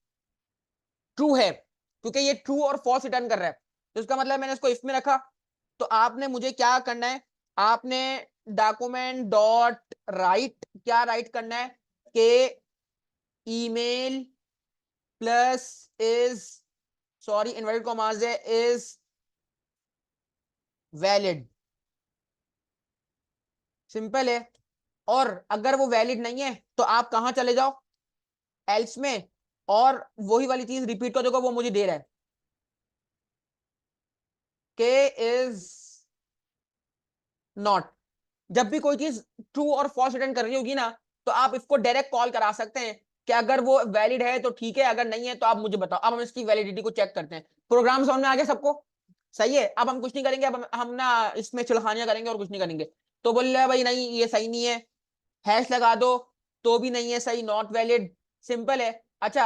ट्रू है, क्योंकि ये ट्रू और फॉल्स रिटर्न कर रहा है, तो इसका मतलब मैंने इसको इफ में रखा। तो आपने मुझे क्या करना है, आपने डॉक्यूमेंट डॉट राइट क्या राइट करना है कि email plus is, sorry inverted commas है, इज वैलिड। सिंपल है। और अगर वो वैलिड नहीं है तो आप कहां चले जाओ, एल्स में, और वही वाली चीज रिपीट कर दोगे वो मुझे दे रहा है के इज नॉट। जब भी कोई चीज ट्रू और फॉल्स रिटर्न कर रही होगी ना, तो आप इसको डायरेक्ट कॉल करा सकते हैं कि अगर वो वैलिड है तो ठीक है, अगर नहीं है तो आप मुझे बताओ। अब हम इसकी वैलिडिटी को चेक करते हैं। प्रोग्राम समझ में आ गया सबको? सही है। अब हम कुछ नहीं करेंगे, अब हम ना इसमें चिल्हानियां करेंगे और कुछ नहीं करेंगे। तो बोल रहा है भाई नहीं ये सही नहीं है, हैश लगा दो तो भी नहीं है सही, नॉट वैलिड। सिंपल है। अच्छा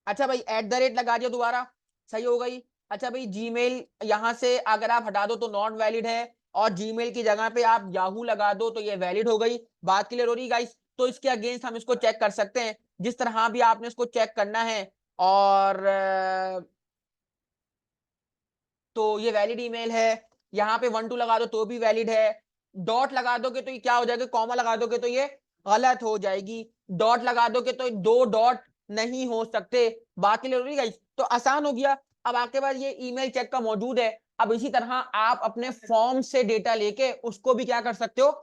अच्छा भाई एट द रेट लगा दिया दोबारा, सही हो गई। अच्छा भाई जीमेल यहां से अगर आप हटा दो तो नॉट वैलिड है, और जीमेल की जगह पे आप याहू लगा दो तो ये वैलिड हो गई। बात क्लियर हो रही गाइस? तो इसके अगेंस्ट हम इसको चेक कर सकते हैं जिस तरह भी आपने इसको चेक करना है। और तो ये वैलिड ईमेल है। यहाँ पे 1 2 लगा दो तो भी वैलिड है। डॉट लगा दोगे तो ये क्या हो जाएगा, कॉमा लगा दोगे तो ये गलत हो जाएगी। डॉट लगा दोगे तो दो डॉट नहीं हो सकते। बात क्लियर हो रही है गाइस? तो आसान हो गया। अब आपके पास ये ईमेल चेक का मौजूद है। अब इसी तरह आप अपने फॉर्म से डेटा लेके उसको भी क्या कर सकते हो,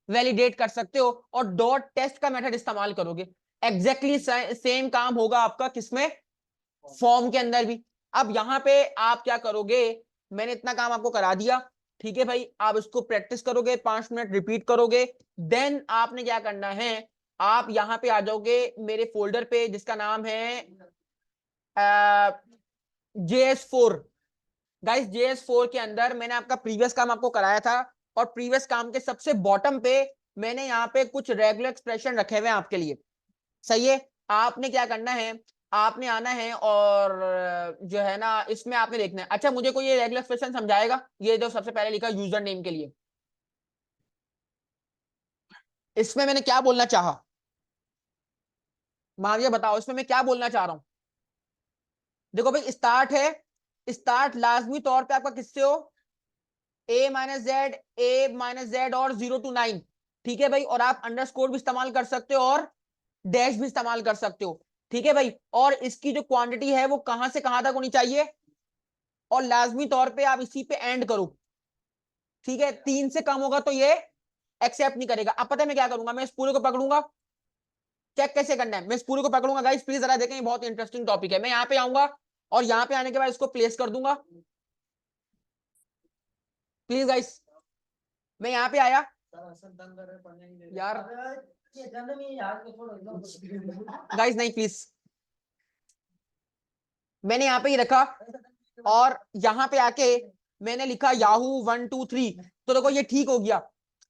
वैलिडेट कर सकते हो, और डॉट टेस्ट का मेथड इस्तेमाल करोगे। एग्जैक्टली सेम काम होगा आपका किसमें, फॉर्म के अंदर भी। अब यहां पे आप क्या करोगे, मैंने इतना काम आपको करा दिया, ठीक है भाई। आप इसको प्रैक्टिस करोगे, 5 मिनट रिपीट करोगे, देन आपने क्या करना है, आप यहां पे आ जाओगे मेरे फोल्डर पे जिसका नाम है JS4। गाइस JS4 के अंदर मैंने आपका प्रीवियस काम आपको कराया था, और प्रीवियस काम के सबसे बॉटम पे मैंने यहाँ पे कुछ रेगुलर एक्सप्रेशन रखे हुए हैं आपके लिए। सही है। आपने क्या करना है, आपने आना है और जो है ना इसमें आपने देखना है। अच्छा मुझे कोई ये रेगुलर एक्सप्रेशन समझाएगा, ये जो सबसे पहले लिखा यूजर नेम के लिए, इसमें मैंने क्या बोलना चाहा, माविया बताओ इसमें मैं क्या बोलना चाह रहा हूं। देखो भाई स्टार्ट है, स्टार्ट लाजमी तौर पे आपका किससे हो, A-Z और 0 to 9। ठीक है भाई, और आप अंडरस्कोर भी इस्तेमाल कर सकते हो और डैश भी इस्तेमाल कर सकते हो। ठीक है भाई, और इसकी जो क्वांटिटी है वो कहां से कहां तक होनी चाहिए, और लाजमी तौर पे आप इसी पे एंड करो। ठीक है, 3 से कम होगा तो ये एक्सेप्ट नहीं करेगा। अब पता है मैं क्या करूंगा, मैं इस पूरे को पकड़ूंगा। चेक कैसे करना है, मैं इस पूरे को पकड़ूंगा गाइस, प्लीज जरा देखें, ये बहुत इंटरेस्टिंग टॉपिक है। मैं यहाँ पे आऊंगा और यहाँ पे आने के बाद इसको प्लेस कर दूंगा। प्लीज गाइस, मैं यहाँ पे आया यार, गाइस नहीं प्लीज, मैंने यहाँ पे ही रखा और यहाँ पे आके मैंने लिखा Yahoo 1 2 3। तो देखो ये ठीक हो गया।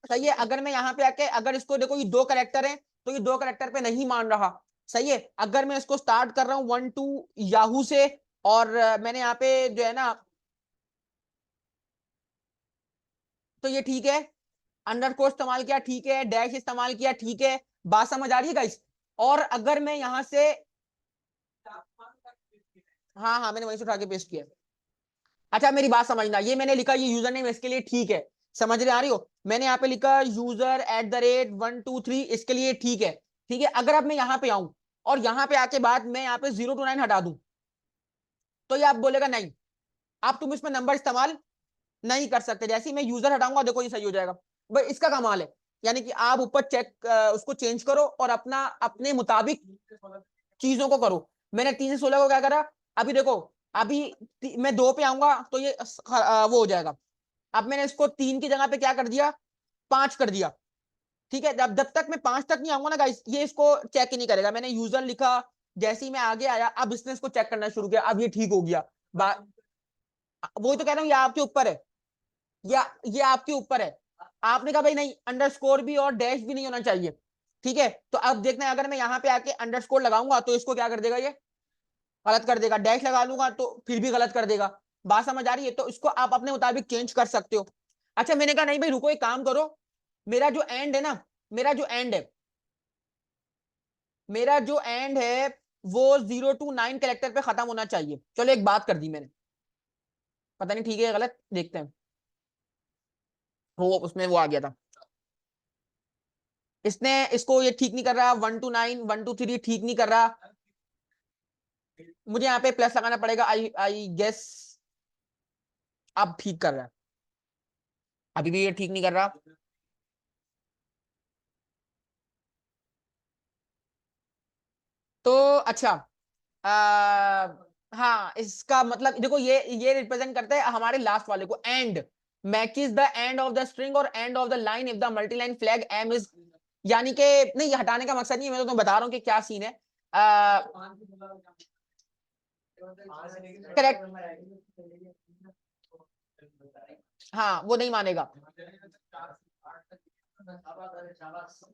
सही है। अगर मैं यहाँ पे आके अगर इसको देखो, ये 2 करेक्टर है तो ये 2 करेक्टर पे नहीं मान रहा। सही है। अगर मैं इसको स्टार्ट कर रहा हूँ 1 2 याहू से, और मैंने यहाँ पे जो है ना, तो ये ठीक है। अंडरस्कोर इस्तेमाल किया ठीक है, डैश इस्तेमाल किया ठीक है। बात समझ आ रही है गाइस? और अगर मैं यहां से, हाँ हाँ मैंने वहीं से उठा के पेस्ट किया। अच्छा मेरी बात समझना, ये मैंने लिखा ये यूजर नेम इसके लिए ठीक है, समझ रहे आ रही हो? मैंने यहाँ पे लिखा user@1 2 3, इसके लिए ठीक है। ठीक है। अगर अब मैं यहाँ पे आऊं और यहाँ पे आके बाद मैं यहाँ पे 0 to 9 हटा दूं, तो ये आप बोलेगा नहीं, आप तुम इसमें नंबर इस्तेमाल नहीं कर सकते। जैसे ही मैं यूजर हटाऊंगा देखो ये सही हो जाएगा। भाई इसका कमाल है। यानी कि आप ऊपर चेक उसको चेंज करो और अपना अपने मुताबिक चीजों को करो। मैंने 3 से 16 को क्या करा, अभी देखो, अभी मैं 2 पे आऊंगा तो ये वो हो जाएगा। अब मैंने इसको 3 की जगह पे क्या कर दिया, 5 कर दिया। ठीक है। जब तक मैं 5 तक नहीं आऊंगा ना गाइस, ये इसको चेक ही नहीं करेगा। मैंने यूजर लिखा, जैसे ही मैं आगे आया अब इसने इसको चेक करना शुरू किया, अब ये ठीक हो गया। वही तो कह रहा हूँ, ये आपके ऊपर है, या ये आपके ऊपर है। आपने कहा भाई नहीं, अंडरस्कोर भी और डैश भी नहीं होना चाहिए, ठीक है। तो अब देखना है, अगर मैं यहाँ पे आके अंडरस्कोर लगाऊंगा तो इसको क्या कर देगा, ये गलत कर देगा। डैश लगा लूंगा तो फिर भी गलत कर देगा। बात समझ आ रही है? तो इसको आप अपने मुताबिक चेंज कर सकते हो। अच्छा, मैंने कहा नहीं भाई रुको, एक काम करो, मेरा जो एंड है ना, मेरा जो एंड है, मेरा जो एंड है वो 0 to 9 कैरेक्टर पे खत्म होना चाहिए। चलो एक बात कर दी मैंने, पता नहीं ठीक है या गलत, देखते हैं। वो उसमें वो आ गया था, इसने इसको ये ठीक नहीं कर रहा। 1 to 9, 1 to 3 ठीक नहीं कर रहा। मुझे यहाँ पे प्लस लगाना पड़ेगा, आई आई गेस। अब ठीक कर रहा है, अभी भी ये ठीक नहीं कर रहा। तो अच्छा, हाँ, इसका मतलब देखो, ये रिप्रेजेंट करता है हमारे लास्ट वाले को, end matches the end of the string और end of the line if the multi line flag M is, यानी कि नहीं, ये हटाने का मकसद नहीं है, मैं तो तुम्हें बता रहा हूँ कि क्या सीन है। करेक्ट, हाँ वो नहीं मानेगा।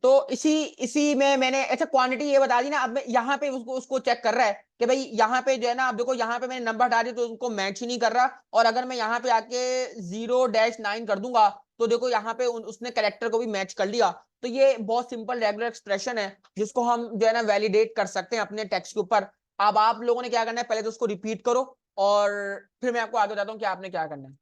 तो इसी इसी में मैंने अच्छा क्वांटिटी ये बता दी ना। अब मैं यहाँ पे उसको उसको चेक कर रहा है कि भाई यहाँ पे जो है ना, अब देखो यहाँ पे मैंने नंबर हटा दिया तो उनको मैच ही नहीं कर रहा। और अगर मैं यहाँ पे आके 0-9 कर दूंगा तो देखो यहाँ पे उसने कैरेक्टर को भी मैच कर लिया। तो ये बहुत सिंपल रेगुलर एक्सप्रेशन है जिसको हम जो है ना वैलिडेट कर सकते हैं अपने टेक्स्ट के ऊपर। अब आप लोगों ने क्या करना है, पहले तो उसको रिपीट करो और फिर मैं आपको आगे बताता हूँ कि आपने क्या करना है।